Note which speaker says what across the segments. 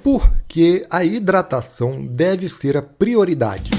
Speaker 1: Por que a hidratação deve ser a prioridade?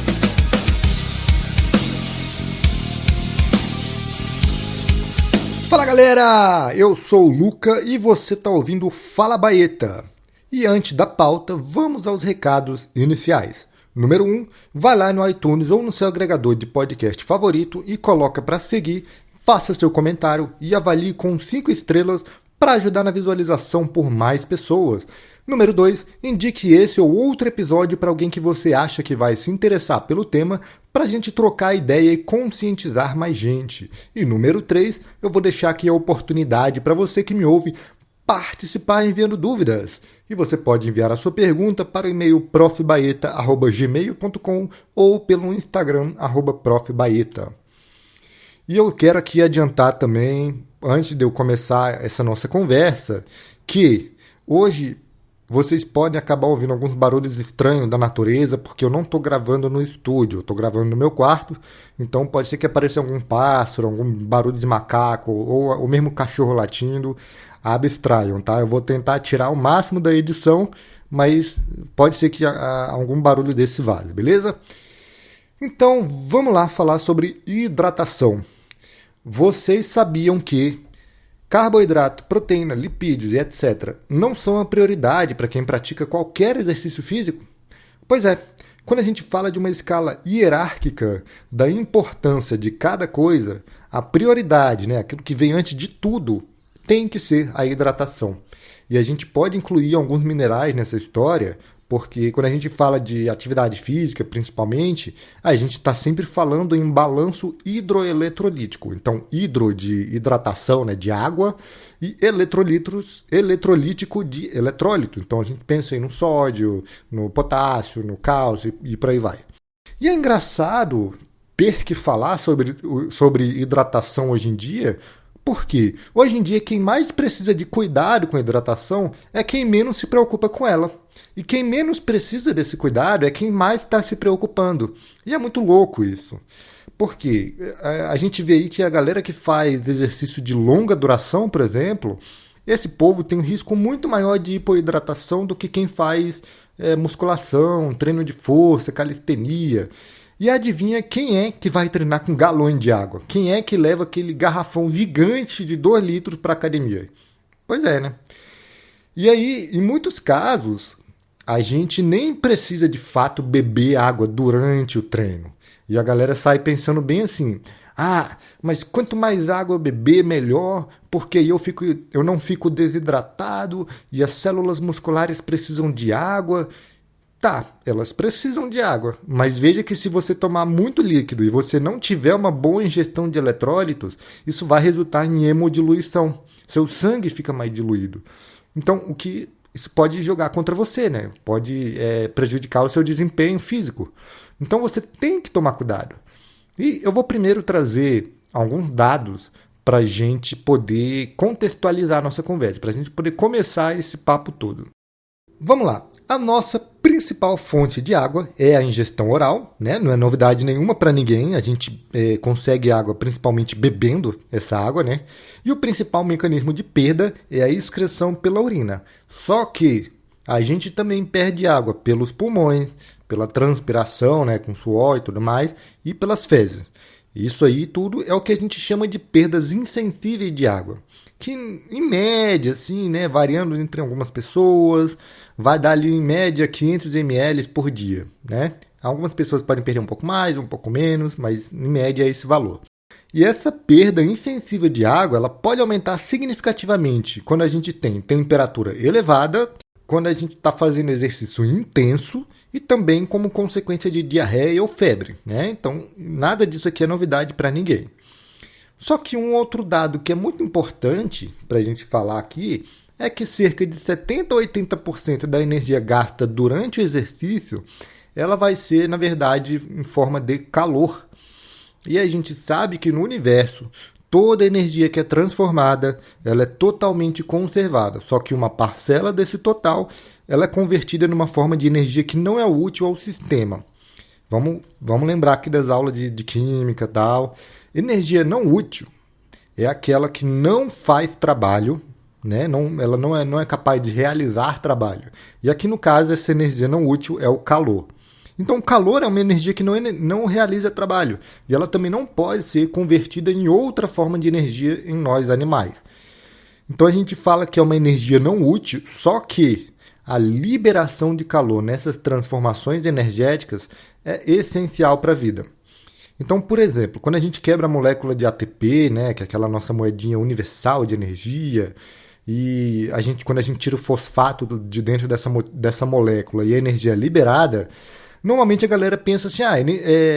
Speaker 1: Fala galera, eu sou o Luca e você está ouvindo o Fala Baeta. E antes da pauta, vamos aos recados iniciais. Número 1, vai lá no iTunes ou no seu agregador de podcast favorito e coloca para seguir, faça seu comentário e avalie com 5 estrelas para ajudar na visualização por mais pessoas. Número 2, indique esse ou outro episódio para alguém que você acha que vai se interessar pelo tema para a gente trocar ideia e conscientizar mais gente. E número 3, eu vou deixar aqui a oportunidade para você que me ouve participar enviando dúvidas. E você pode enviar a sua pergunta para o e-mail profbaeta@gmail.com ou pelo Instagram @profbaeta. E eu quero aqui adiantar também, antes de eu começar essa nossa conversa, que hoje vocês podem acabar ouvindo alguns barulhos estranhos da natureza, porque eu não estou gravando no estúdio, eu estou gravando no meu quarto, então pode ser que apareça algum pássaro, algum barulho de macaco, ou o mesmo cachorro latindo, abstraiam, tá? Eu vou tentar tirar o máximo da edição, mas pode ser que algum barulho desse vaze, beleza? Então, vamos lá falar sobre hidratação. Vocês sabiam que carboidrato, proteína, lipídios e etc. não são a prioridade para quem pratica qualquer exercício físico? Pois é, quando a gente fala de uma escala hierárquica da importância de cada coisa, a prioridade, aquilo que vem antes de tudo, tem que ser a hidratação. E a gente pode incluir alguns minerais nessa história, porque quando a gente fala de atividade física, principalmente, a gente está sempre falando em balanço hidroeletrolítico. Então, hidro de hidratação, de água, e eletrolítico de eletrólito. Então, a gente pensa aí no sódio, no potássio, no cálcio e por aí vai. E é engraçado ter que falar sobre hidratação hoje em dia, porque hoje em dia quem mais precisa de cuidado com a hidratação é quem menos se preocupa com ela. E quem menos precisa desse cuidado é quem mais está se preocupando. E é muito louco isso. Porque a gente vê aí que a galera que faz exercício de longa duração, por exemplo, esse povo tem um risco muito maior de hipoidratação do que quem faz musculação, treino de força, calistenia. E adivinha quem é que vai treinar com galões de água? Quem é que leva aquele garrafão gigante de 2 litros para a academia? Pois é, né? E aí, em muitos casos, a gente nem precisa de fato beber água durante o treino. E a galera sai pensando bem assim, mas quanto mais água eu beber, melhor, porque eu não fico desidratado e as células musculares precisam de água. Tá, elas precisam de água, mas veja que se você tomar muito líquido e você não tiver uma boa ingestão de eletrólitos, isso vai resultar em hemodiluição. Seu sangue fica mais diluído. Então, isso pode jogar contra você, Pode prejudicar o seu desempenho físico. Então, você tem que tomar cuidado. E eu vou primeiro trazer alguns dados para a gente poder contextualizar a nossa conversa, para a gente poder começar esse papo todo. Vamos lá. A nossa principal fonte de água é a ingestão oral, Não é novidade nenhuma para ninguém. A gente consegue água principalmente bebendo essa água, E o principal mecanismo de perda é a excreção pela urina. Só que a gente também perde água pelos pulmões, pela transpiração, com suor e tudo mais, e pelas fezes. Isso aí tudo é o que a gente chama de perdas insensíveis de água, que em média, assim, variando entre algumas pessoas, vai dar ali em média 500 ml por dia, Algumas pessoas podem perder um pouco mais, um pouco menos, mas em média é esse valor. E essa perda insensível de água, ela pode aumentar significativamente quando a gente tem temperatura elevada, quando a gente está fazendo exercício intenso e também como consequência de diarreia ou febre, Então, nada disso aqui é novidade para ninguém. Só que um outro dado que é muito importante para a gente falar aqui é que cerca de 70% a 80% da energia gasta durante o exercício, ela vai ser, na verdade, em forma de calor. E a gente sabe que no universo, toda energia que é transformada, ela é totalmente conservada. Só que uma parcela desse total, ela é convertida numa forma de energia que não é útil ao sistema. Vamos lembrar aqui das aulas de química e tal. Energia não útil é aquela que não faz trabalho né? Ela não é capaz de realizar trabalho. E aqui no caso, essa energia não útil é o calor. Então, o calor é uma energia que não realiza trabalho. E ela também não pode ser convertida em outra forma de energia em nós animais. Então, a gente fala que é uma energia não útil, só que a liberação de calor nessas transformações energéticas é essencial para a vida. Então, por exemplo, quando a gente quebra a molécula de ATP, né, que é aquela nossa moedinha universal de energia, e quando a gente tira o fosfato de dentro dessa molécula e a energia é liberada, normalmente a galera pensa assim,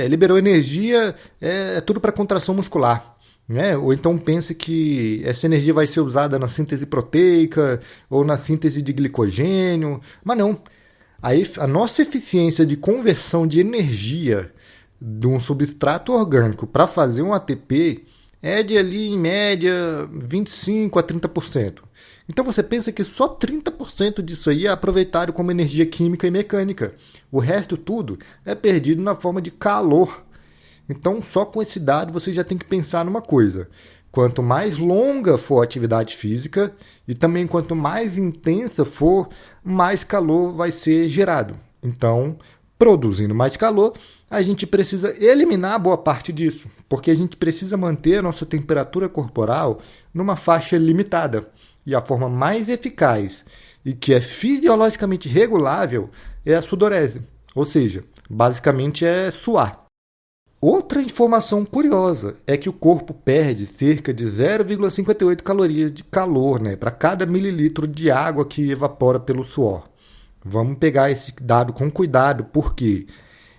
Speaker 1: liberou energia, é tudo para contração muscular. Né? Ou então pensa que essa energia vai ser usada na síntese proteica ou na síntese de glicogênio. Mas não. A nossa eficiência de conversão de energia de um substrato orgânico para fazer um ATP é de ali, em média, 25% a 30%. Então você pensa que só 30% disso aí é aproveitado como energia química e mecânica. O resto tudo é perdido na forma de calor. Então, só com esse dado você já tem que pensar numa coisa. Quanto mais longa for a atividade física e também quanto mais intensa for, mais calor vai ser gerado. Então, produzindo mais calor, a gente precisa eliminar boa parte disso, porque a gente precisa manter a nossa temperatura corporal numa faixa limitada. E a forma mais eficaz e que é fisiologicamente regulável é a sudorese, ou seja, basicamente é suar. Outra informação curiosa é que o corpo perde cerca de 0,58 calorias de calor, né, para cada mililitro de água que evapora pelo suor. Vamos pegar esse dado com cuidado, porque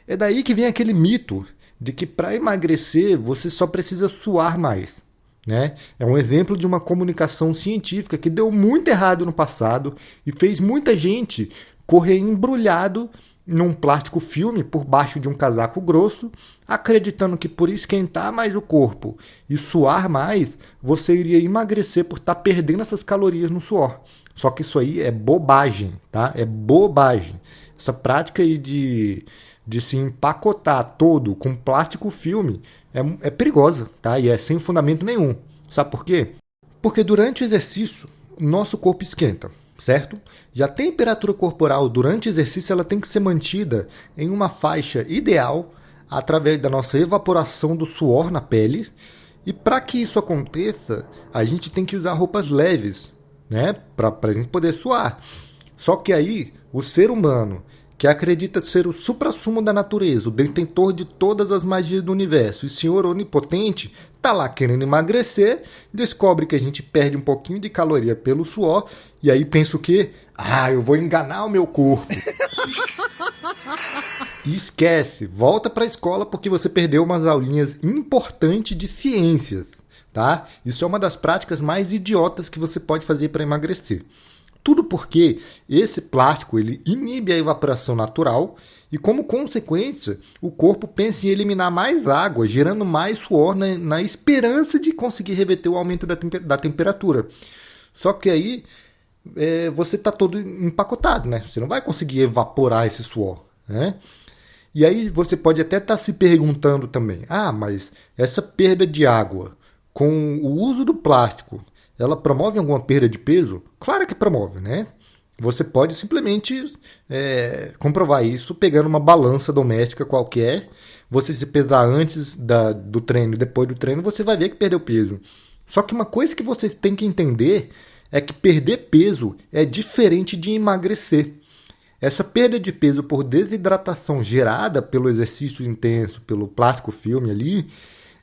Speaker 1: é daí que vem aquele mito de que para emagrecer você só precisa suar mais. Né? É um exemplo de uma comunicação científica que deu muito errado no passado e fez muita gente correr embrulhado num plástico filme por baixo de um casaco grosso, acreditando que por esquentar mais o corpo e suar mais, você iria emagrecer por estar perdendo essas calorias no suor. Só que isso aí é bobagem, tá? É bobagem. Essa prática aí de se empacotar todo com plástico filme é perigosa, tá? E é sem fundamento nenhum. Sabe por quê? Porque durante o exercício, nosso corpo esquenta, certo? E a temperatura corporal durante o exercício ela tem que ser mantida em uma faixa ideal através da nossa evaporação do suor na pele. E para que isso aconteça, a gente tem que usar roupas leves, né? Para a gente poder suar. Só que aí, o ser humano, que acredita ser o suprassumo da natureza, o detentor de todas as magias do universo e senhor onipotente, tá lá querendo emagrecer, descobre que a gente perde um pouquinho de caloria pelo suor, e aí pensa o quê? Eu vou enganar o meu corpo. E esquece, volta para a escola porque você perdeu umas aulinhas importantes de ciências, tá? Isso é uma das práticas mais idiotas que você pode fazer para emagrecer. Tudo porque esse plástico ele inibe a evaporação natural e, como consequência, o corpo pensa em eliminar mais água, gerando mais suor na esperança de conseguir reverter o aumento da temperatura. Só que aí você está todo empacotado, né? Você não vai conseguir evaporar esse suor, né? E aí você pode até estar se perguntando também, mas essa perda de água com o uso do plástico, ela promove alguma perda de peso? Claro que promove, né? Você pode simplesmente comprovar isso pegando uma balança doméstica qualquer. Você se pesar antes do treino e depois do treino, você vai ver que perdeu peso. Só que uma coisa que vocês têm que entender é que perder peso é diferente de emagrecer. Essa perda de peso por desidratação gerada pelo exercício intenso, pelo plástico filme ali,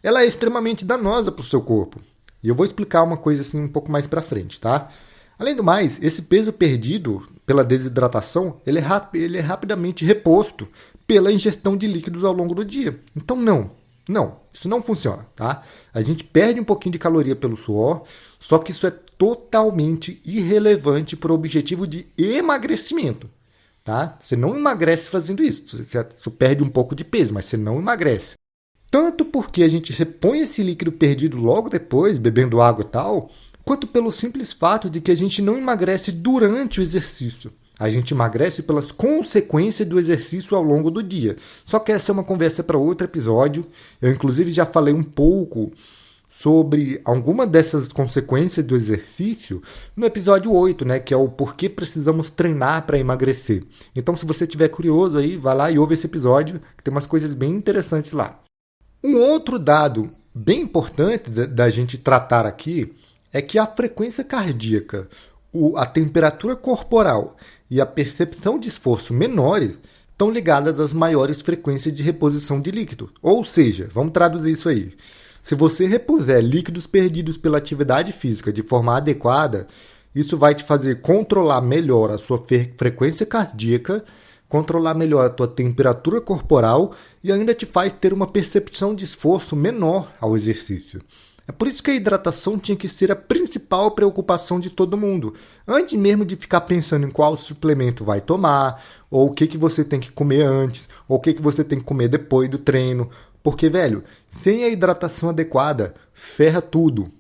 Speaker 1: ela é extremamente danosa para o seu corpo. E eu vou explicar uma coisa assim um pouco mais para frente, tá? Além do mais, esse peso perdido pela desidratação, ele é rapidamente reposto pela ingestão de líquidos ao longo do dia. Então não, isso não funciona, tá? A gente perde um pouquinho de caloria pelo suor, só que isso é totalmente irrelevante para o objetivo de emagrecimento, tá? Você não emagrece fazendo isso, você perde um pouco de peso, mas você não emagrece. Tanto porque a gente repõe esse líquido perdido logo depois, bebendo água e tal, quanto pelo simples fato de que a gente não emagrece durante o exercício. A gente emagrece pelas consequências do exercício ao longo do dia. Só que essa é uma conversa para outro episódio. Eu, inclusive, já falei um pouco sobre alguma dessas consequências do exercício no episódio 8, né, que é o porquê precisamos treinar para emagrecer. Então, se você estiver curioso aí, vai lá e ouve esse episódio, que tem umas coisas bem interessantes lá. Um outro dado bem importante da gente tratar aqui é que a frequência cardíaca, a temperatura corporal e a percepção de esforço menores estão ligadas às maiores frequências de reposição de líquido. Ou seja, vamos traduzir isso aí. Se você repuser líquidos perdidos pela atividade física de forma adequada, isso vai te fazer controlar melhor a sua frequência cardíaca, controlar melhor a tua temperatura corporal e ainda te faz ter uma percepção de esforço menor ao exercício. É por isso que a hidratação tinha que ser a principal preocupação de todo mundo, antes mesmo de ficar pensando em qual suplemento vai tomar, ou o que você tem que comer antes, ou o que você tem que comer depois do treino. Porque, velho, sem a hidratação adequada, ferra tudo.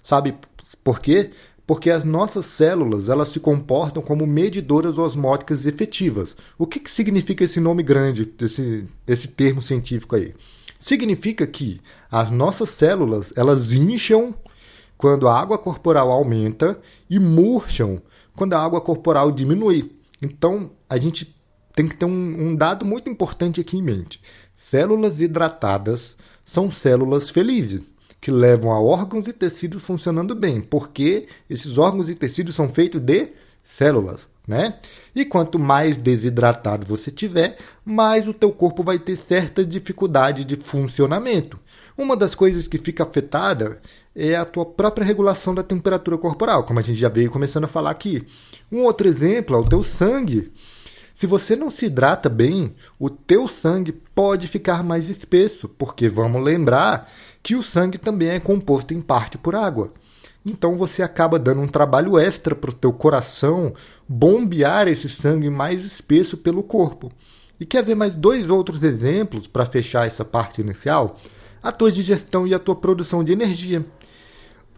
Speaker 1: Sabe por quê? Porque as nossas células, elas se comportam como medidoras osmóticas efetivas. O que significa esse nome grande, esse termo científico aí? Significa que as nossas células, elas incham quando a água corporal aumenta e murcham quando a água corporal diminui. Então, a gente tem que ter um dado muito importante aqui em mente. Células hidratadas são células felizes, que levam a órgãos e tecidos funcionando bem, porque esses órgãos e tecidos são feitos de células, né? E quanto mais desidratado você tiver, mais o teu corpo vai ter certa dificuldade de funcionamento. Uma das coisas que fica afetada é a tua própria regulação da temperatura corporal, como a gente já veio começando a falar aqui. Um outro exemplo é o teu sangue. Se você não se hidrata bem, o teu sangue pode ficar mais espesso, porque vamos lembrar que o sangue também é composto em parte por água. Então você acaba dando um trabalho extra para o teu coração bombear esse sangue mais espesso pelo corpo. E quer ver mais 2 outros exemplos para fechar essa parte inicial? A tua digestão e a tua produção de energia.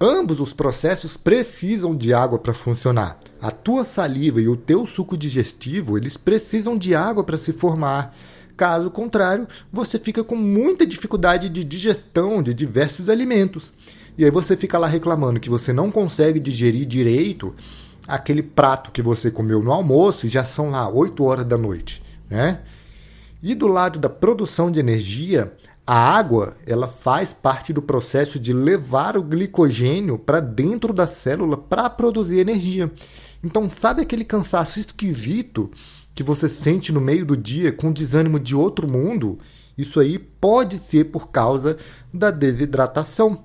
Speaker 1: Ambos os processos precisam de água para funcionar. A tua saliva e o teu suco digestivo, eles precisam de água para se formar. Caso contrário, você fica com muita dificuldade de digestão de diversos alimentos. E aí você fica lá reclamando que você não consegue digerir direito aquele prato que você comeu no almoço e já são lá 8 horas da noite, né? E do lado da produção de energia, a água, ela faz parte do processo de levar o glicogênio para dentro da célula para produzir energia. Então, sabe aquele cansaço esquisito que você sente no meio do dia com desânimo de outro mundo? Isso aí pode ser por causa da desidratação.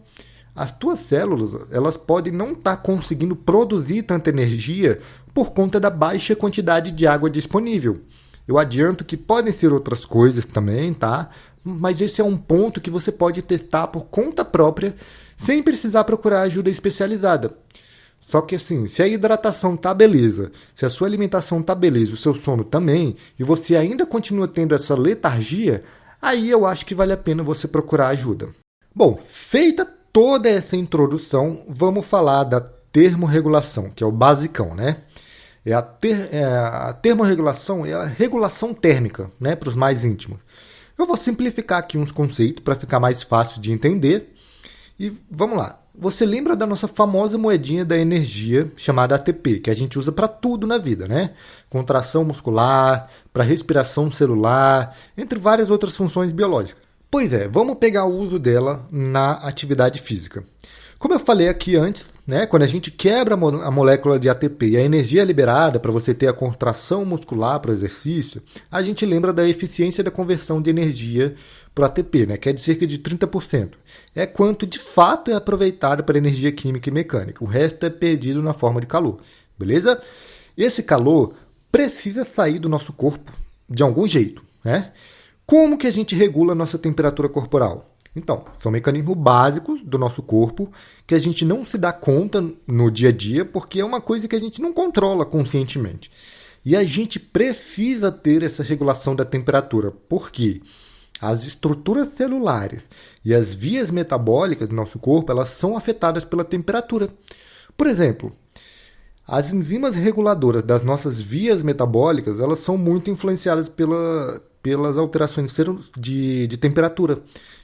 Speaker 1: As tuas células, elas podem não estar conseguindo produzir tanta energia por conta da baixa quantidade de água disponível. Eu adianto que podem ser outras coisas também, tá? Mas esse é um ponto que você pode testar por conta própria, sem precisar procurar ajuda especializada. Só que assim, se a hidratação tá beleza, se a sua alimentação tá beleza, o seu sono também, e você ainda continua tendo essa letargia, aí eu acho que vale a pena você procurar ajuda. Bom, feita toda essa introdução, vamos falar da termorregulação, que é o basicão, né? A termorregulação é a regulação térmica, né, para os mais íntimos. Eu vou simplificar aqui uns conceitos para ficar mais fácil de entender. E vamos lá. Você lembra da nossa famosa moedinha da energia chamada ATP, que a gente usa para tudo na vida, né? Contração muscular, para respiração celular, entre várias outras funções biológicas. Pois é, vamos pegar o uso dela na atividade física. Como eu falei aqui antes, né, quando a gente quebra a molécula de ATP e a energia é liberada para você ter a contração muscular para o exercício, a gente lembra da eficiência da conversão de energia para o ATP, né, que é de cerca de 30%. É quanto de fato é aproveitado para energia química e mecânica. O resto é perdido na forma de calor, beleza? Esse calor precisa sair do nosso corpo de algum jeito, né? Como que a gente regula a nossa temperatura corporal? Então, são mecanismos básicos do nosso corpo que a gente não se dá conta no dia a dia porque é uma coisa que a gente não controla conscientemente. E a gente precisa ter essa regulação da temperatura, porque as estruturas celulares e as vias metabólicas do nosso corpo, elas são afetadas pela temperatura. Por exemplo, as enzimas reguladoras das nossas vias metabólicas, elas são muito influenciadas pelas alterações de temperatura.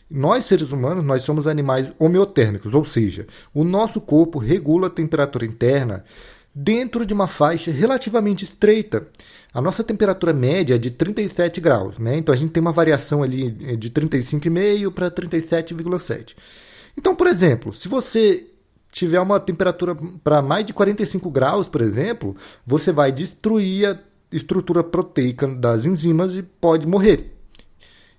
Speaker 1: Nós, seres humanos, nós somos animais homeotérmicos, ou seja, o nosso corpo regula a temperatura interna dentro de uma faixa relativamente estreita. A nossa temperatura média é de 37 graus, né? Então a gente tem uma variação ali de 35,5 para 37,7. Então, por exemplo, se você tiver uma temperatura para mais de 45 graus, por exemplo, você vai destruir a estrutura proteica das enzimas e pode morrer.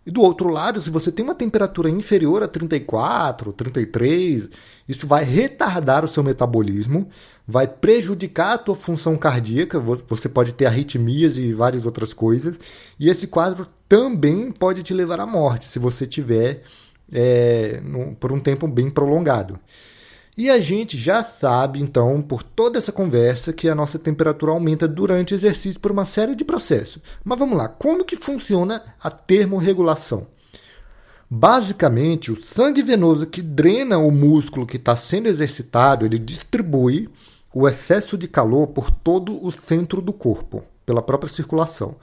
Speaker 1: E do outro lado, se você tem uma temperatura inferior a 34, 33, isso vai retardar o seu metabolismo, vai prejudicar a tua função cardíaca, você pode ter arritmias e várias outras coisas, e esse quadro também pode te levar à morte, se você tiver por um tempo bem prolongado. E a gente já sabe, então, por toda essa conversa, que a nossa temperatura aumenta durante o exercício por uma série de processos. Mas vamos lá, como que funciona a termorregulação? Basicamente, o sangue venoso que drena o músculo que está sendo exercitado, ele distribui o excesso de calor por todo o centro do corpo, pela própria circulação.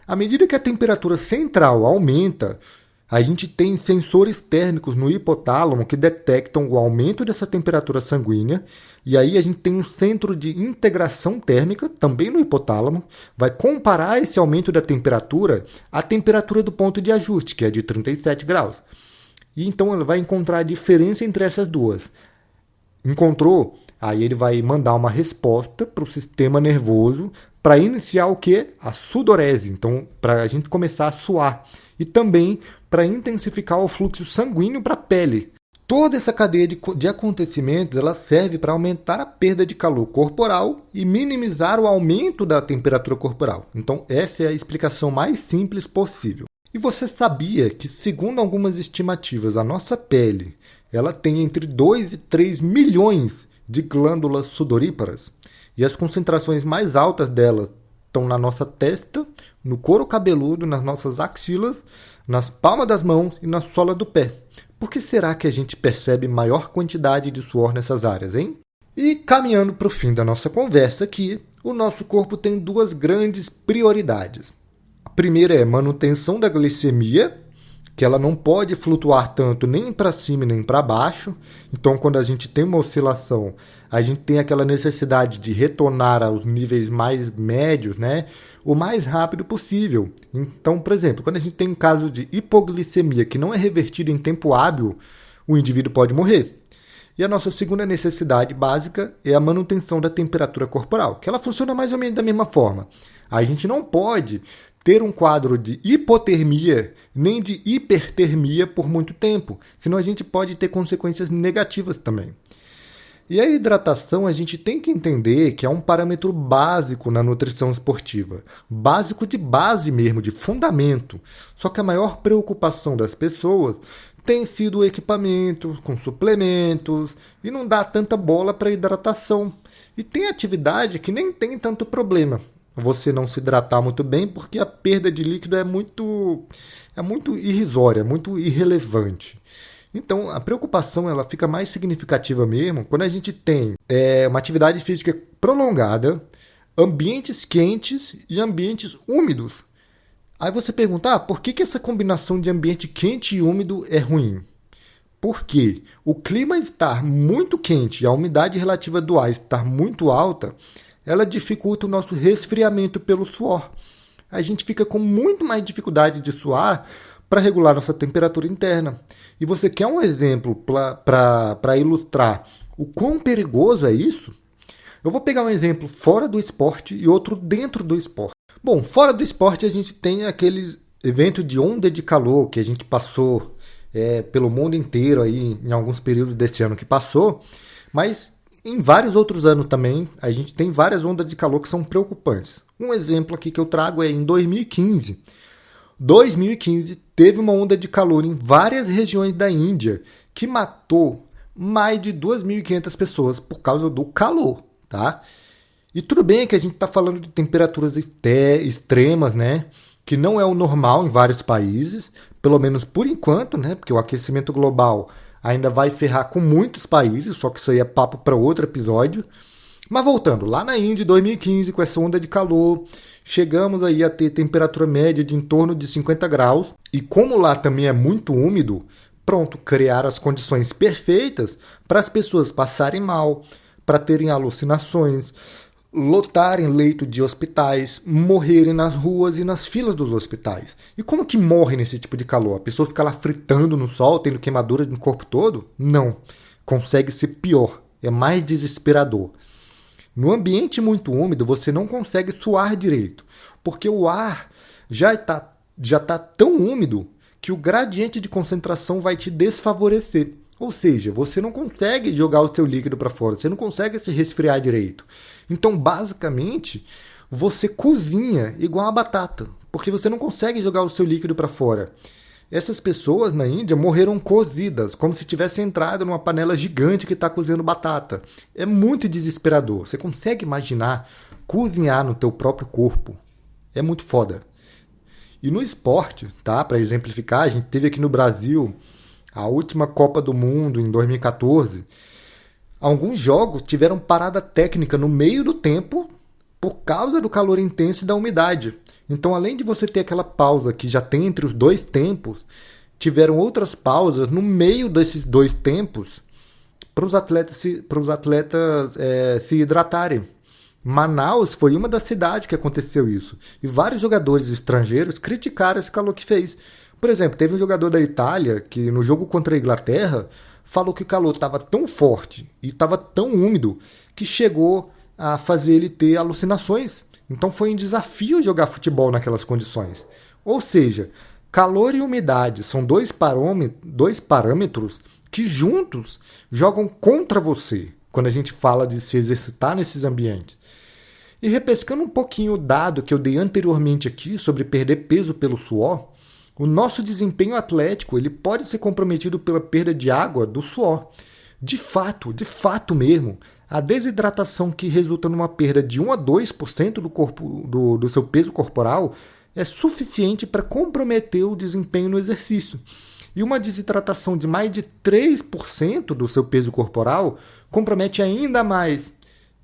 Speaker 1: À medida que a temperatura central aumenta, a gente tem sensores térmicos no hipotálamo que detectam o aumento dessa temperatura sanguínea, e aí a gente tem um centro de integração térmica, também no hipotálamo, vai comparar esse aumento da temperatura à temperatura do ponto de ajuste, que é de 37 graus. E então ele vai encontrar a diferença entre essas duas. Encontrou? Aí ele vai mandar uma resposta para o sistema nervoso para iniciar o quê? A sudorese, então para a gente começar a suar. E também para intensificar o fluxo sanguíneo para a pele. Toda essa cadeia de acontecimentos ela serve para aumentar a perda de calor corporal e minimizar o aumento da temperatura corporal. Então, essa é a explicação mais simples possível. E você sabia que, segundo algumas estimativas, a nossa pele ela tem entre 2 e 3 milhões de glândulas sudoríparas? E as concentrações mais altas delas estão na nossa testa, no couro cabeludo, nas nossas axilas, nas palmas das mãos e na sola do pé. Por que será que a gente percebe maior quantidade de suor nessas áreas, hein? E caminhando para o fim da nossa conversa aqui, o nosso corpo tem duas grandes prioridades. A primeira é manutenção da glicemia, que ela não pode flutuar tanto nem para cima nem para baixo. Então, quando a gente tem uma oscilação, a gente tem aquela necessidade de retornar aos níveis mais médios, né? O mais rápido possível. Então, por exemplo, quando a gente tem um caso de hipoglicemia que não é revertido em tempo hábil, o indivíduo pode morrer. E a nossa segunda necessidade básica é a manutenção da temperatura corporal, que ela funciona mais ou menos da mesma forma. A gente não pode ter um quadro de hipotermia nem de hipertermia por muito tempo, senão a gente pode ter consequências negativas também. E a hidratação a gente tem que entender que é um parâmetro básico na nutrição esportiva, básico de base mesmo, de fundamento. Só que a maior preocupação das pessoas tem sido o equipamento, com suplementos, e não dá tanta bola para hidratação. E tem atividade que nem tem tanto problema você não se hidratar muito bem, porque a perda de líquido é muito irrisória, muito irrelevante. Então, a preocupação ela fica mais significativa mesmo quando a gente tem uma atividade física prolongada, ambientes quentes e ambientes úmidos. Aí você pergunta, por que essa combinação de ambiente quente e úmido é ruim? Porque o clima estar muito quente e a umidade relativa do ar estar muito alta, ela dificulta o nosso resfriamento pelo suor. A gente fica com muito mais dificuldade de suar para regular nossa temperatura interna. E você quer um exemplo para ilustrar o quão perigoso é isso? Eu vou pegar um exemplo fora do esporte e outro dentro do esporte. Bom, fora do esporte a gente tem aqueles eventos de onda de calor que a gente passou pelo mundo inteiro aí, em alguns períodos deste ano que passou, mas em vários outros anos também a gente tem várias ondas de calor que são preocupantes. Um exemplo aqui que eu trago é em 2015. 2015 teve uma onda de calor em várias regiões da Índia que matou mais de 2.500 pessoas por causa do calor, tá? E tudo bem que a gente está falando de temperaturas extremas, né? Que não é o normal em vários países, pelo menos por enquanto, né? Porque o aquecimento global ainda vai ferrar com muitos países, só que isso aí é papo para outro episódio. Mas voltando, lá na Índia, em 2015, com essa onda de calor, chegamos aí a ter temperatura média de em torno de 50 graus. E como lá também é muito úmido, pronto, criar as condições perfeitas para as pessoas passarem mal, para terem alucinações, lotarem leito de hospitais, morrerem nas ruas e nas filas dos hospitais. E como que morre nesse tipo de calor? A pessoa fica lá fritando no sol, tendo queimaduras no corpo todo? Não. Consegue ser pior. É mais desesperador. No ambiente muito úmido, você não consegue suar direito, porque o ar já tá tão úmido que o gradiente de concentração vai te desfavorecer. Ou seja, você não consegue jogar o seu líquido para fora, você não consegue se resfriar direito. Então, basicamente, você cozinha igual a batata, porque você não consegue jogar o seu líquido para fora. Essas pessoas na Índia morreram cozidas, como se tivessem entrado numa panela gigante que está cozendo batata. É muito desesperador. Você consegue imaginar cozinhar no teu próprio corpo? É muito foda. E no esporte, tá? Para exemplificar, a gente teve aqui no Brasil a última Copa do Mundo em 2014. Alguns jogos tiveram parada técnica no meio do tempo por causa do calor intenso e da umidade. Então, além de você ter aquela pausa que já tem entre os dois tempos, tiveram outras pausas no meio desses dois tempos para os atletas se hidratarem. Manaus foi uma das cidades que aconteceu isso. E vários jogadores estrangeiros criticaram esse calor que fez. Por exemplo, teve um jogador da Itália que no jogo contra a Inglaterra falou que o calor estava tão forte e estava tão úmido que chegou a fazer ele ter alucinações. Então foi um desafio jogar futebol naquelas condições. Ou seja, calor e umidade são dois parâmetros que juntos jogam contra você quando a gente fala de se exercitar nesses ambientes. E repescando um pouquinho o dado que eu dei anteriormente aqui sobre perder peso pelo suor, o nosso desempenho atlético ele pode ser comprometido pela perda de água do suor. De fato mesmo, a desidratação que resulta numa perda de 1 a 2% do seu peso corporal é suficiente para comprometer o desempenho no exercício. E uma desidratação de mais de 3% do seu peso corporal compromete ainda mais,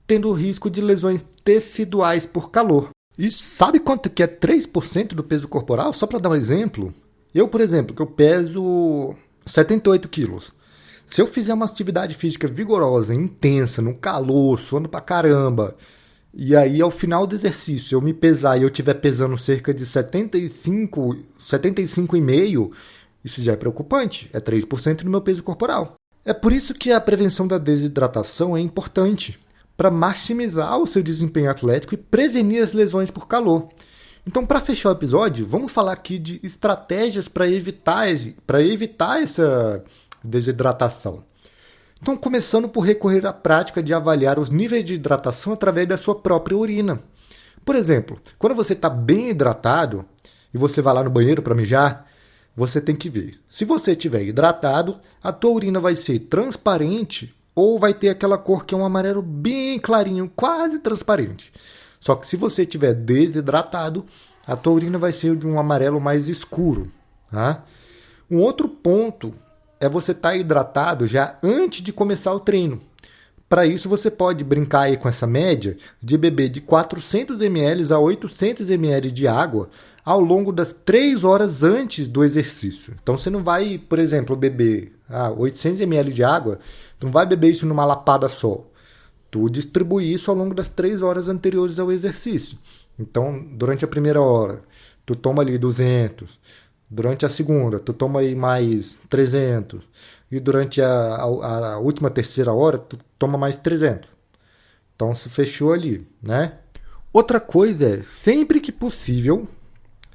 Speaker 1: tendo o risco de lesões teciduais por calor. E sabe quanto que é 3% do peso corporal? Só para dar um exemplo. Eu, por exemplo, que eu peso 78 quilos. Se eu fizer uma atividade física vigorosa, intensa, no calor, suando pra caramba, e aí ao final do exercício eu me pesar e eu estiver pesando cerca de 75,5, isso já é preocupante. É 3% do meu peso corporal. É por isso que a prevenção da desidratação é importante, para maximizar o seu desempenho atlético e prevenir as lesões por calor. Então, para fechar o episódio, vamos falar aqui de estratégias para evitar essa desidratação. Então, começando por recorrer à prática de avaliar os níveis de hidratação através da sua própria urina. Por exemplo, quando você está bem hidratado e você vai lá no banheiro para mijar, você tem que ver. Se você estiver hidratado, a tua urina vai ser transparente ou vai ter aquela cor que é um amarelo bem clarinho, quase transparente. Só que se você estiver desidratado, a tua urina vai ser de um amarelo mais escuro. Tá? Um outro ponto é você estar hidratado já antes de começar o treino. Para isso, você pode brincar aí com essa média de beber de 400 ml a 800 ml de água ao longo das 3 horas antes do exercício. Então, você não vai, por exemplo, beber 800 ml de água, tu não vai beber isso numa lapada só. Tu distribui isso ao longo das 3 horas anteriores ao exercício. Então, durante a primeira hora, tu toma ali 200. Durante a segunda, tu toma aí mais 300. E durante a última terceira hora, tu toma mais 300. Então, se fechou ali, né? Outra coisa é, sempre que possível,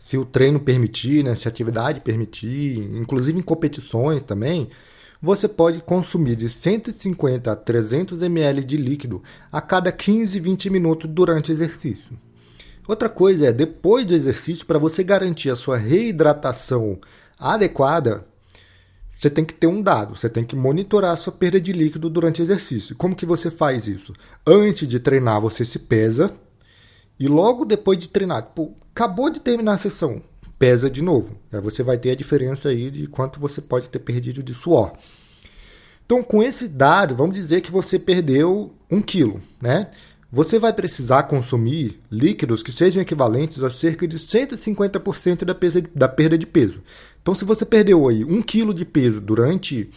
Speaker 1: se o treino permitir, né, se a atividade permitir, inclusive em competições também, você pode consumir de 150 a 300 ml de líquido a cada 15, 20 minutos durante o exercício. Outra coisa é, depois do exercício, para você garantir a sua reidratação adequada, você tem que ter um dado, você tem que monitorar a sua perda de líquido durante o exercício. Como que você faz isso? Antes de treinar, você se pesa e logo depois de treinar, acabou de terminar a sessão, pesa de novo. Aí você vai ter a diferença aí de quanto você pode ter perdido de suor. Então, com esse dado, vamos dizer que você perdeu 1 quilo, né? você vai precisar consumir líquidos que sejam equivalentes a cerca de 150% da perda de peso. Então, se você perdeu aí 1 kg de peso durante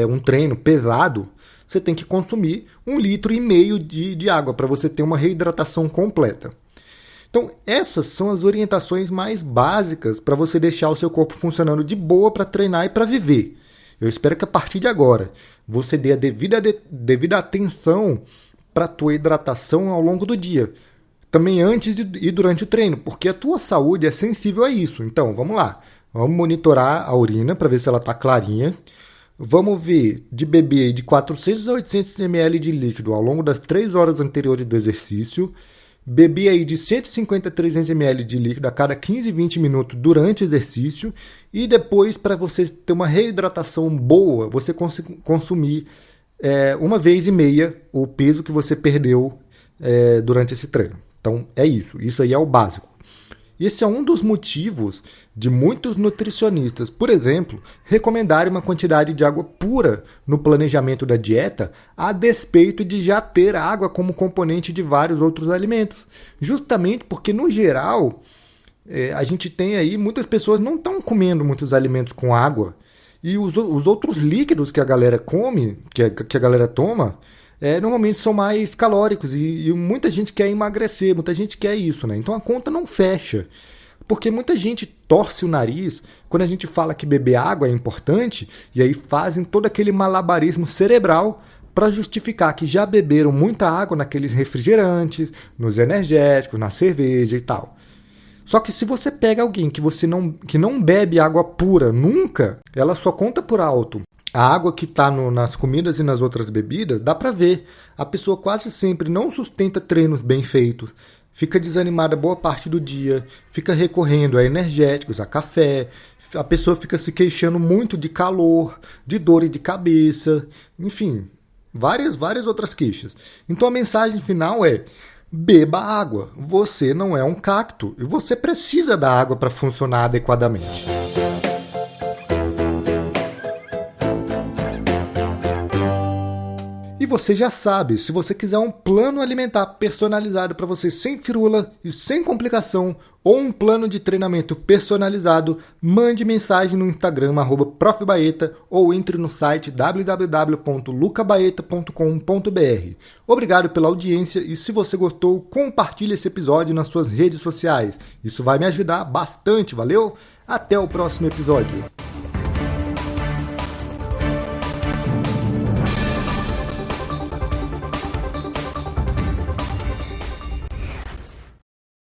Speaker 1: um treino pesado, você tem que consumir 1,5 litro de água para você ter uma reidratação completa. Então, essas são as orientações mais básicas para você deixar o seu corpo funcionando de boa para treinar e para viver. Eu espero que a partir de agora você dê a devida atenção para a tua hidratação ao longo do dia. Também antes e durante o treino, porque a tua saúde é sensível a isso. Então, vamos lá. Vamos monitorar a urina para ver se ela está clarinha. Vamos ver de beber de 400 a 800 ml de líquido ao longo das 3 horas anteriores do exercício. Beber aí de 150 a 300 ml de líquido a cada 15 e 20 minutos durante o exercício. E depois, para você ter uma reidratação boa, você consumir 1,5 vezes o peso que você perdeu durante esse treino. Então, é isso. Isso aí é o básico. Esse é um dos motivos de muitos nutricionistas, por exemplo, recomendarem uma quantidade de água pura no planejamento da dieta, a despeito de já ter água como componente de vários outros alimentos. Justamente porque, no geral, a gente tem aí, muitas pessoas não estão comendo muitos alimentos com água. E os outros líquidos que a galera come, que a galera toma, normalmente são mais calóricos e muita gente quer emagrecer, muita gente quer isso, né? Então a conta não fecha. Porque muita gente torce o nariz quando a gente fala que beber água é importante e aí fazem todo aquele malabarismo cerebral para justificar que já beberam muita água naqueles refrigerantes, nos energéticos, na cerveja e tal. Só que se você pega alguém que não bebe água pura nunca, ela só conta por alto. A água que está nas comidas e nas outras bebidas, dá para ver. A pessoa quase sempre não sustenta treinos bem feitos, fica desanimada boa parte do dia, fica recorrendo a energéticos, a café, a pessoa fica se queixando muito de calor, de dores de cabeça, enfim, várias outras queixas. Então a mensagem final é: beba água. Você não é um cacto e você precisa da água para funcionar adequadamente. E você já sabe, se você quiser um plano alimentar personalizado para você sem firula e sem complicação, ou um plano de treinamento personalizado, mande mensagem no Instagram @profbaeta ou entre no site www.lucabaeta.com.br. Obrigado pela audiência e se você gostou, compartilhe esse episódio nas suas redes sociais. Isso vai me ajudar bastante, valeu? Até o próximo episódio.